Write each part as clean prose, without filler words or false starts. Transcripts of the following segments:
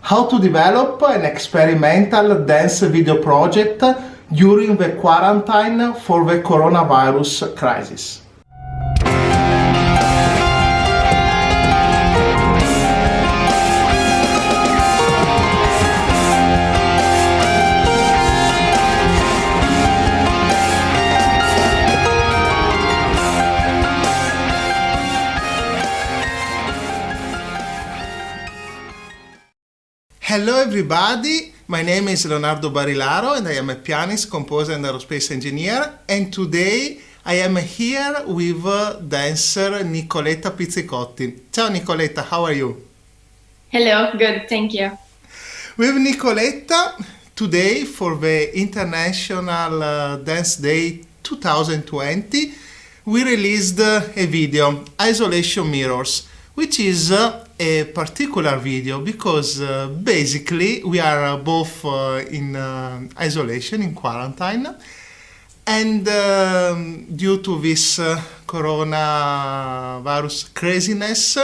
how to develop an experimental dance video project during the quarantine for the coronavirus crisis. Hello everybody, my name is Leonardo Barilaro and I am a pianist, composer and aerospace engineer, and today I am here with dancer Nicoletta Pizzicotti. Ciao Nicoletta, how are you? Hello, good, thank you. With Nicoletta, today for the International Dance Day 2020, we released a video, Isolation Mirrors, which is a particular video because basically we are both in isolation, in quarantine, and due to this coronavirus craziness,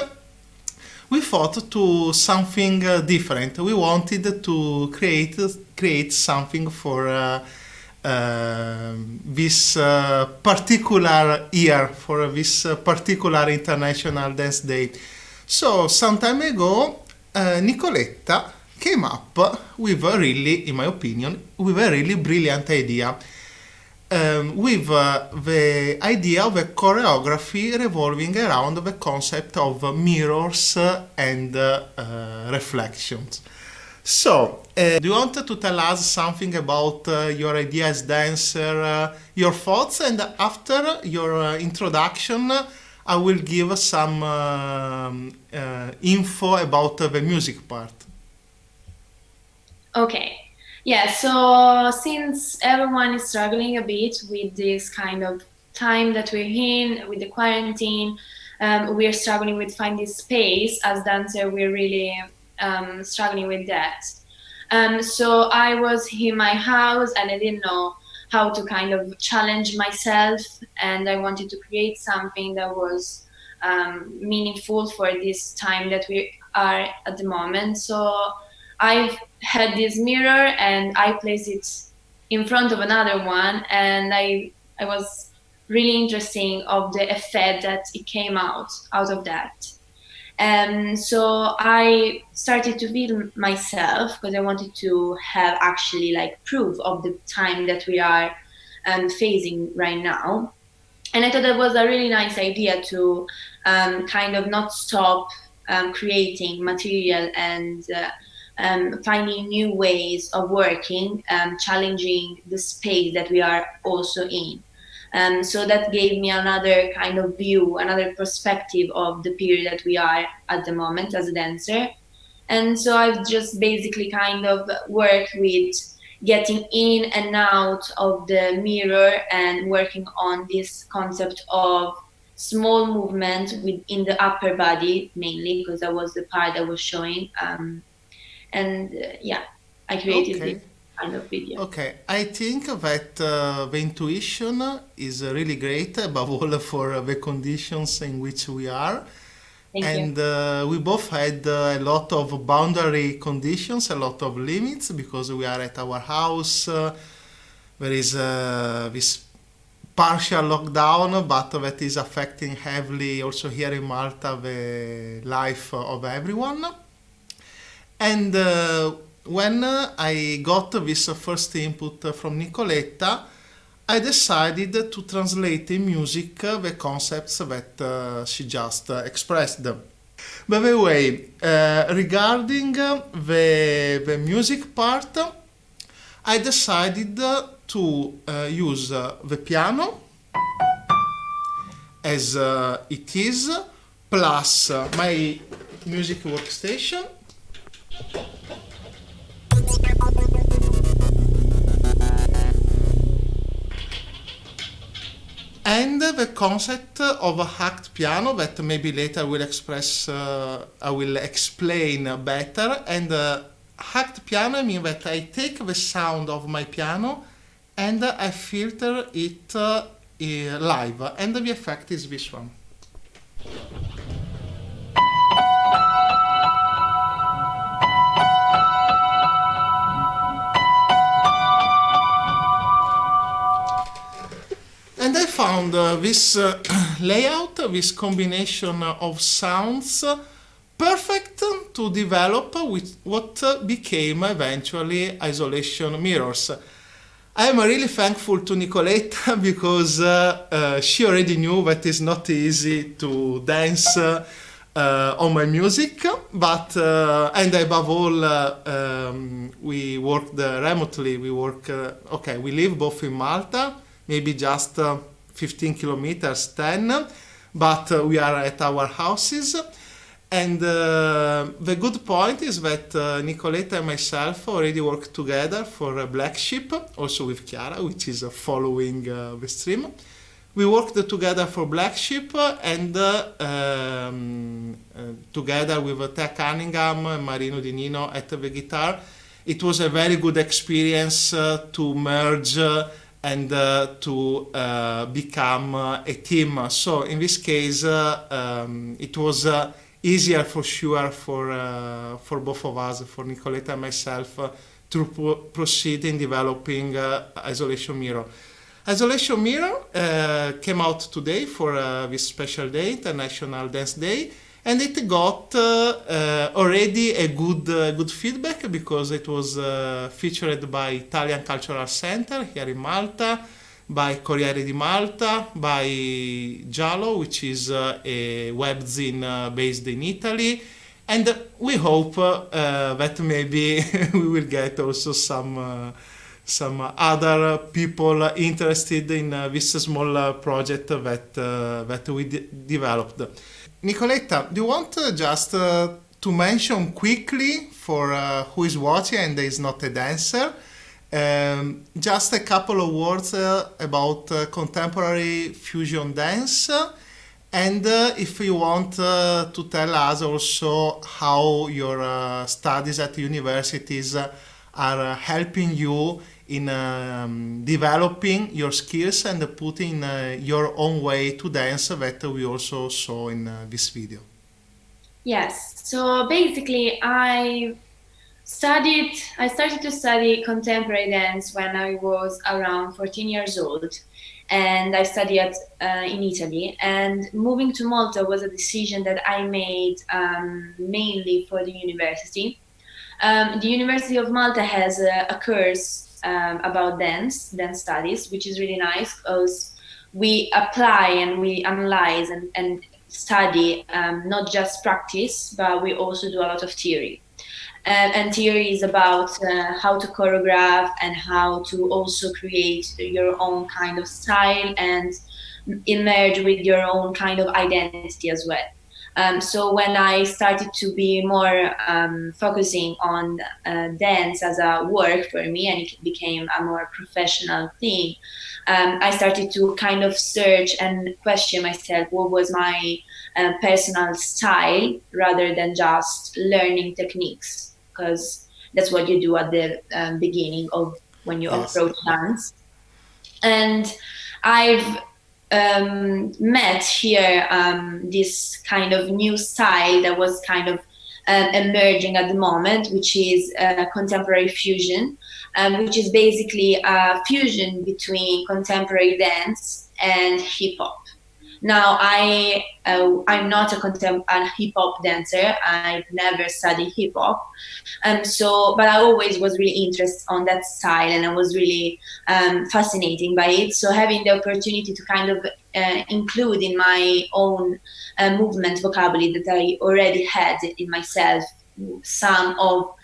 we thought to something different. We wanted to create something for this particular year, for this particular International Dance Day. So some time ago, Nicoletta came up with a really, in my opinion, with a really brilliant idea. With the idea of a choreography revolving around the concept of mirrors and reflections. So, do you want to tell us something about your idea as dancer, your thoughts, and after your introduction, I will give some info about the music part. Okay. Yeah, so since everyone is struggling a bit with this kind of time that we're in, with the quarantine, we're struggling with finding space. As dancer, we're really struggling with that. So I was in my house and I didn't know how to kind of challenge myself, and I wanted to create something that was meaningful for this time that we are at the moment. So I've had this mirror and I placed it in front of another one, and I was really interested of the effect that it came out of that. And so I started to film myself because I wanted to have actually like proof of the time that we are facing right now. And I thought that was a really nice idea to kind of not stop creating material and finding new ways of working, challenging the space that we are also in. So that gave me another kind of view, another perspective of the period that we are at the moment as a dancer. And so I've just basically kind of worked with getting in and out of the mirror and working on this concept of small movement within the upper body, mainly because that was the part I was showing. Yeah, I created this kind of video. Okay, I think that the intuition is really great, above all for the conditions in which we are. Thank you. We both had a lot of boundary conditions, a lot of limits, because we are at our house. There is this partial lockdown, but that is affecting heavily also here in Malta the life of everyone. And when I got this first input from Nicoletta, I decided to translate in music the concepts that she just expressed. By the way, regarding the music part, I decided to use the piano as it is, plus my music workstation. And the concept of a hacked piano that maybe later I will explain better. And hacked piano means that I take the sound of my piano and I filter it live, and the effect is this one. found this layout, this combination of sounds, perfect to develop with what became eventually isolation mirrors. I am really thankful to Nicoletta because she already knew that it's not easy to dance on my music, but and above all, we worked remotely. We we live both in Malta, maybe just 15 kilometers, 10, but we are at our houses. And the good point is that Nicoletta and myself already worked together for Black Sheep, also with Chiara, which is following the stream. We worked together for Black Sheep and together with Tea Cunningham and Marino Di Nino at the guitar. It was a very good experience to merge and to become a team. So in this case, it was easier for sure for both of us, for Nicoletta and myself, to proceed in developing Isolation Mirror. Isolation Mirror came out today for this special day, International Dance Day, and it got already a good feedback because it was featured by Italian Cultural Center here in Malta, by Corriere di Malta, by Giallo, which is a webzine based in Italy, and we hope that maybe we will get also some other people interested in this small project that we developed. Nicoletta, do you want just to mention quickly for who is watching and is not a dancer, just a couple of words about contemporary fusion dance, and if you want to tell us also how your studies at universities are helping you in developing your skills and putting your own way to dance that we also saw in this video. Yes, so basically I started to study contemporary dance when I was around 14 years old, and I studied in Italy. And moving to Malta was a decision that I made mainly for the university. The University of Malta has a course about dance studies, which is really nice because we apply and we analyze and study not just practice, but we also do a lot of theory. And theory is about how to choreograph and how to also create your own kind of style and emerge with your own kind of identity as well. So when I started to be more focusing on dance as a work for me, and it became a more professional thing, I started to kind of search and question myself, what was my personal style rather than just learning techniques, because that's what you do at the beginning of when you approach dance. And I've met here this kind of new style that was kind of emerging at the moment, which is contemporary fusion, which is basically a fusion between contemporary dance and hip hop. Now, I'm not a hip hop dancer. I've never studied hip hop, but I always was really interested on that style, and I was really fascinating by it. So having the opportunity to kind of include in my own movement vocabulary that I already had in myself some of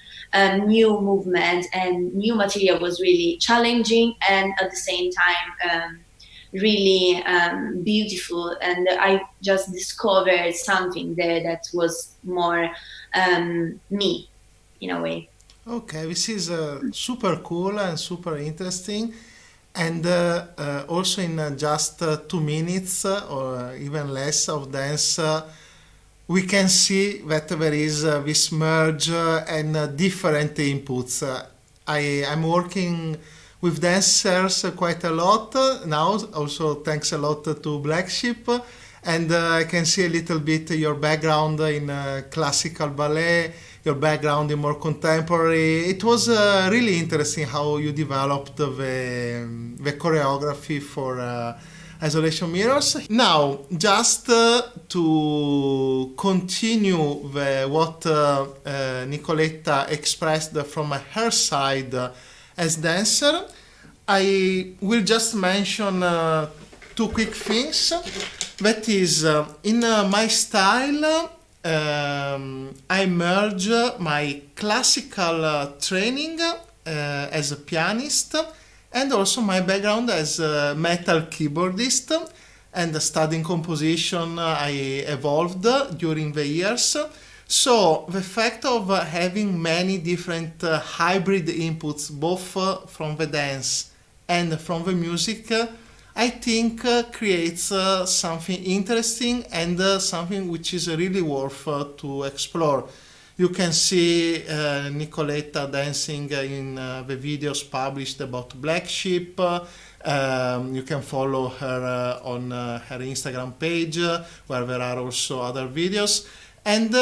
new movement and new material was really challenging, and at the same time really beautiful, and I just discovered something there that was more me in a way. Okay, this is super cool and super interesting, and also in just 2 minutes or even less of dance we can see that there is this merge and different inputs. I'm working with dancers quite a lot now, also thanks a lot to Black Sheep, and I can see a little bit your background in classical ballet, your background in more contemporary. It was really interesting how you developed the choreography for isolation mirrors. Now, just to continue what Nicoletta expressed from her side as dancer, I will just mention two quick things. That is, in my style, I merge my classical training as a pianist and also my background as a metal keyboardist, and studying composition I evolved during the years. So the fact of having many different hybrid inputs, both from the dance and from the music, I think creates something interesting and something which is really worth to explore. You can see Nicoletta dancing in the videos published about Black Sheep. You can follow her on her Instagram page, where there are also other videos. And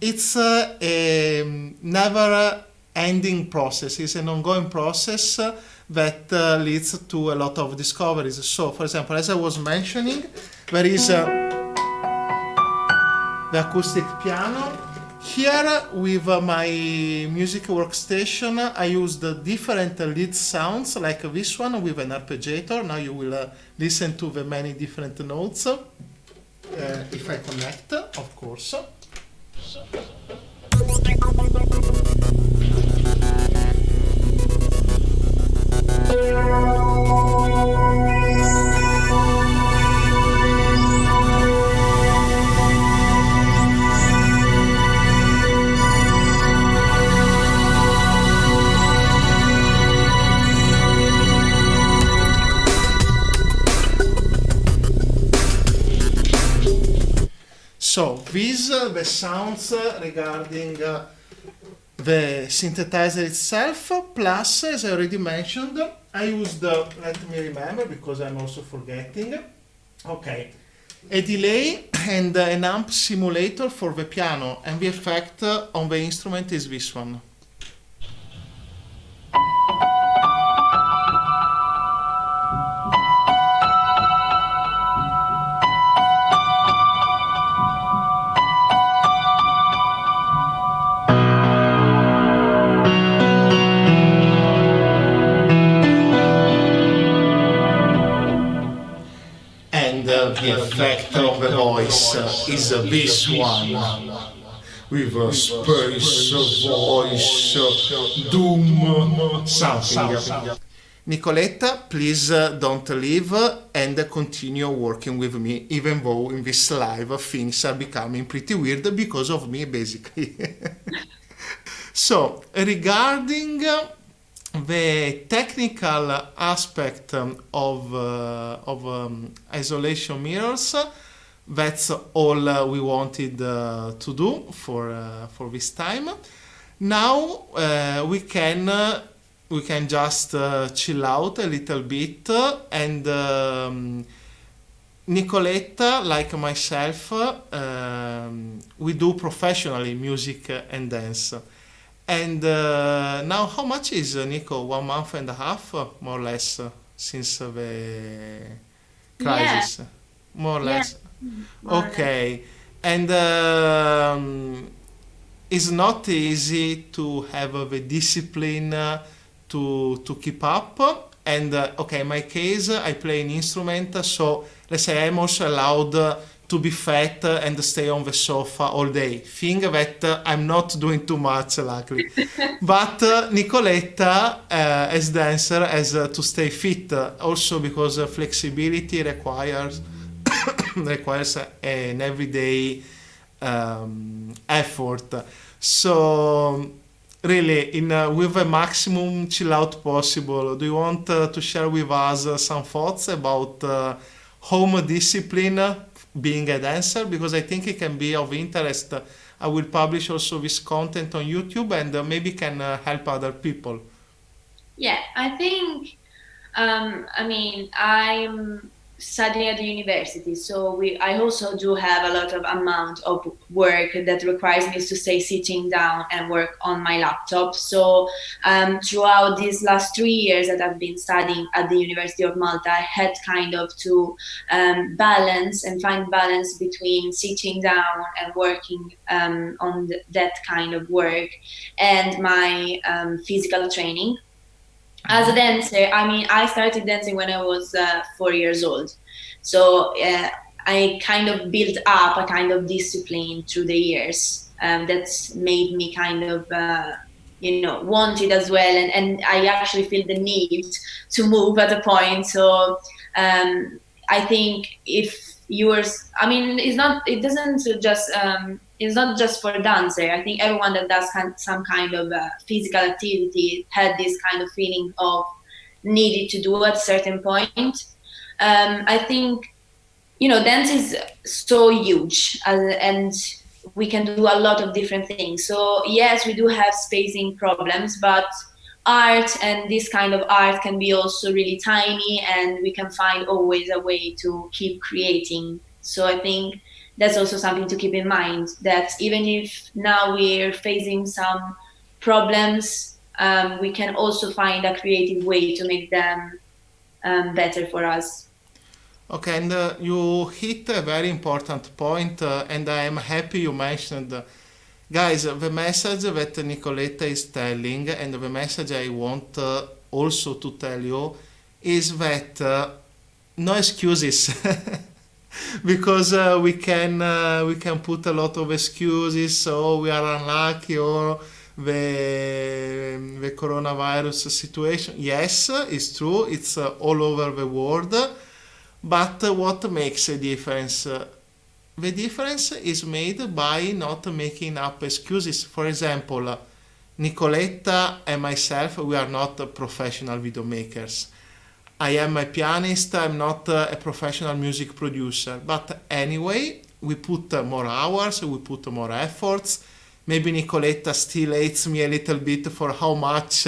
it's a never-ending process. It's an ongoing process that leads to a lot of discoveries. So, for example, as I was mentioning, there is the acoustic piano. Here, with my music workstation, I used different lead sounds, like this one with an arpeggiator. Now you will listen to the many different notes. If I connect, of course. So these the sounds regarding the synthesizer itself, plus, as I already mentioned, I used, let me remember because I'm also forgetting, okay, a delay and an amp simulator for the piano, and the effect on the instrument is this one. The effect of the voice is this one, with a space, voice, doom, something. Nicoletta, please don't leave and continue working with me, even though in this live things are becoming pretty weird because of me, basically. So, regarding the technical aspect of isolation mirrors, that's all we wanted to do for this time. Now we can just chill out a little bit, and Nicoletta, like myself, we do professionally music and dance. And now, how much is, Nico? 1 month and a half, more or less, since the crisis? Yeah. More or less. More okay. And it's not easy to have the discipline to keep up. And okay, in my case, I play an instrument, so let's say I'm also allowed to be fat and stay on the sofa all day. Thing that I'm not doing too much, luckily. But Nicoletta, as dancer, has to stay fit, also because flexibility requires an everyday effort. So really, with the maximum chill out possible, do you want to share with us some thoughts about home discipline, being a dancer? Because I think it can be of interest. I will publish also this content on YouTube, and maybe can help other people. Yeah, I think, I mean, I'm studying at the university, so I also do have a lot of amount of work that requires me to stay sitting down and work on my laptop. So throughout these last 3 years that I've been studying at the University of Malta, I had kind of to balance and find balance between sitting down and working on that kind of work and my physical training. As a dancer, I mean, I started dancing when I was 4 years old. So I kind of built up a kind of discipline through the years that's made me kind of, want it as well. And I actually feel the need to move at a point. So I think if I mean, it's not just for dancer. I think everyone that does some kind of physical activity had this kind of feeling of needed to do at a certain point. I think, dance is so huge and we can do a lot of different things. So yes, we do have spacing problems, but art and this kind of art can be also really tiny, and we can find always a way to keep creating. So I think that's also something to keep in mind, that even if now we're facing some problems, we can also find a creative way to make them better for us. Okay, and you hit a very important point, and I am happy you mentioned, guys, the message that Nicoletta is telling, and the message I want also to tell you, is that no excuses. Because we can put a lot of excuses, so we are unlucky, or the coronavirus situation. Yes, it's true, it's all over the world, but what makes a difference? The difference is made by not making up excuses. For example, Nicoletta and myself, we are not professional video makers. I am a pianist, I'm not a professional music producer, but anyway, we put more hours, we put more efforts. Maybe Nicoletta still hates me a little bit for how much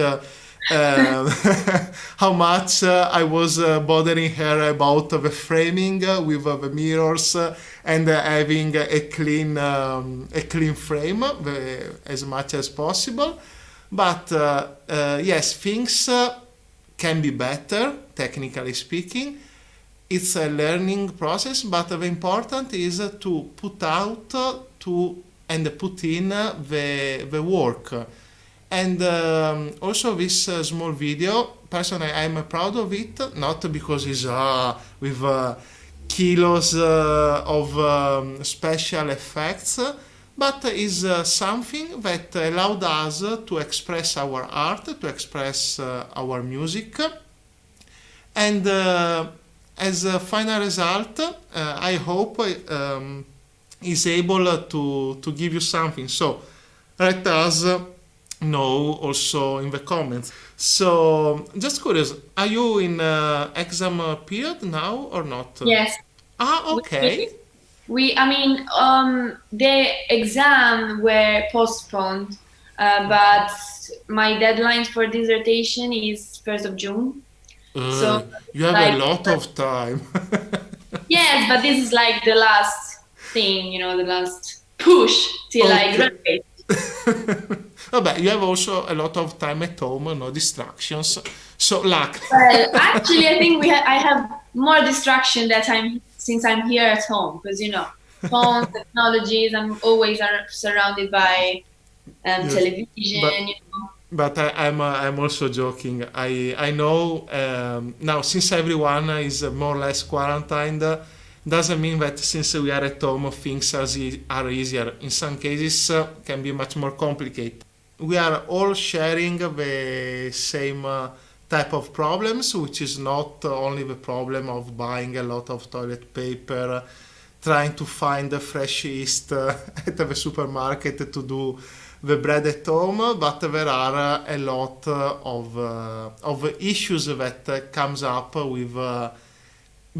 how much I was bothering her about the framing with the mirrors and having a clean frame as much as possible. But yes, things can be better, technically speaking. It's a learning process, but the important is to put out and put in the work. And also this small video, personally I'm proud of it, not because it's with kilos of special effects, but is something that allowed us to express our art, to express our music. And as a final result, I hope is able to give you something. So let us know also in the comments. So just curious, are you in exam period now or not? Yes. Okay. I mean, the exam were postponed, but my deadline for dissertation is 1st of June. So You have like, a lot of time. yes, but this is like the last thing, the last push till I graduate. Oh, but you have also a lot of time at home, no distractions. So luck. Well, actually, I think I have more distraction since I'm here at home, because phones, technologies. I'm always surrounded by Yes, television. but I'm also joking. I know now, since everyone is more or less quarantined, doesn't mean that since we are at home things are easier. In some cases, can be much more complicated. We are all sharing the same type of problems, which is not only the problem of buying a lot of toilet paper, trying to find the fresh yeast at the supermarket to do the bread at home, but there are a lot of issues that comes up with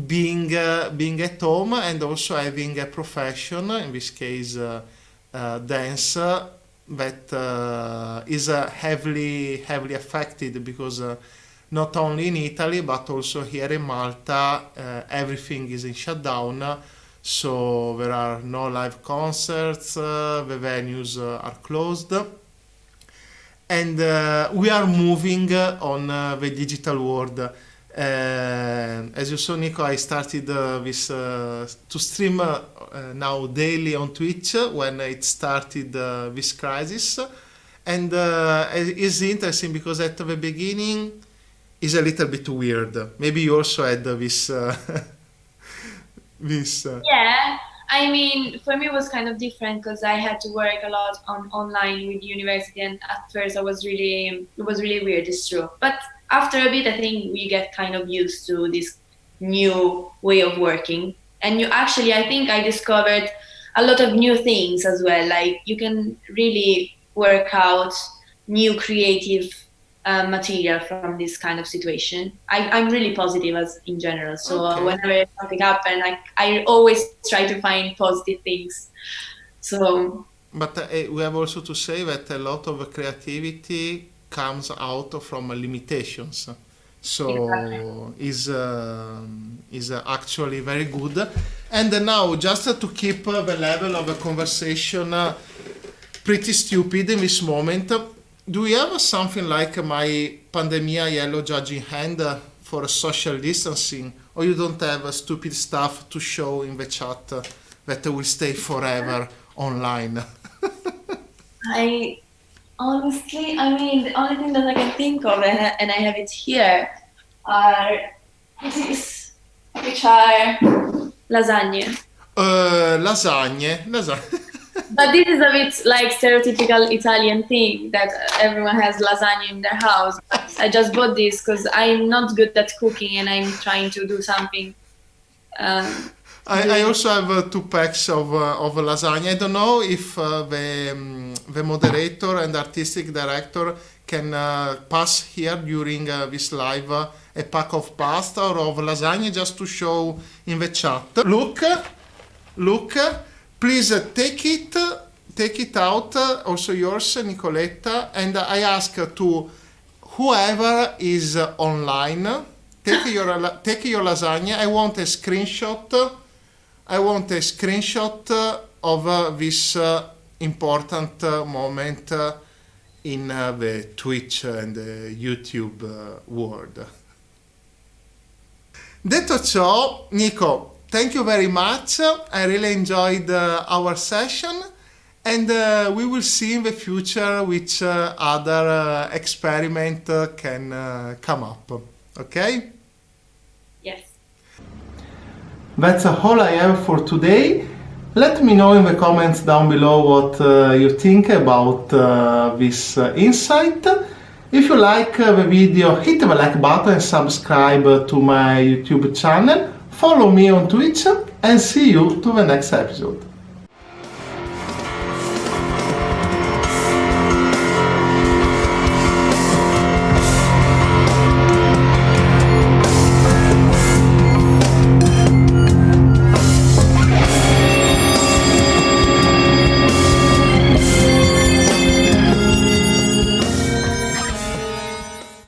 being at home and also having a profession, in this case dance, that is heavily affected, because not only in Italy but also here in Malta. Everything is in shutdown, so there are no live concerts, the venues are closed, and we are moving on the digital world. As you saw, Nico, I started to stream now daily on Twitch when it started this crisis, and it's interesting because at the beginning it's a little bit weird. Maybe you also had this. Yeah, I mean, for me it was kind of different because I had to work a lot online with university, and at first it was really weird. It's true, but after a bit, I think we get kind of used to this new way of working. And I think I discovered a lot of new things as well. Like you can really work out new creative material from this kind of situation. I'm really positive as in general. So whenever something happens, I always try to find positive things. So. But we have also to say that a lot of creativity comes out from limitations, so is actually very good. And now, just to keep the level of the conversation pretty stupid in this moment, do we have something like my pandemia yellow judge in hand for social distancing, or you don't have stupid stuff to show in the chat that will stay forever online? Honestly, I mean, the only thing that I can think of, and I have it here, are lasagne. Lasagne. But this is a bit like stereotypical Italian thing that everyone has lasagna in their house. I just bought this because I'm not good at cooking and I'm trying to do something. I also have 2 packs of lasagna. I don't know if the moderator and artistic director can pass here during this live a pack of pasta or of lasagna just to show in the chat. Look, please take it out, also yours, Nicoletta, and I ask to whoever is online, take your lasagna. I want a screenshot of this important moment in the Twitch and YouTube world. Detto ciò, Nico, thank you very much. I really enjoyed our session, and we will see in the future which other experiment can come up. Okay? Yes. That's all I have for today. Let me know in the comments down below what you think about this insight. If you like the video, hit the like button and subscribe to my YouTube channel. Follow me on Twitch, and see you to the next episode.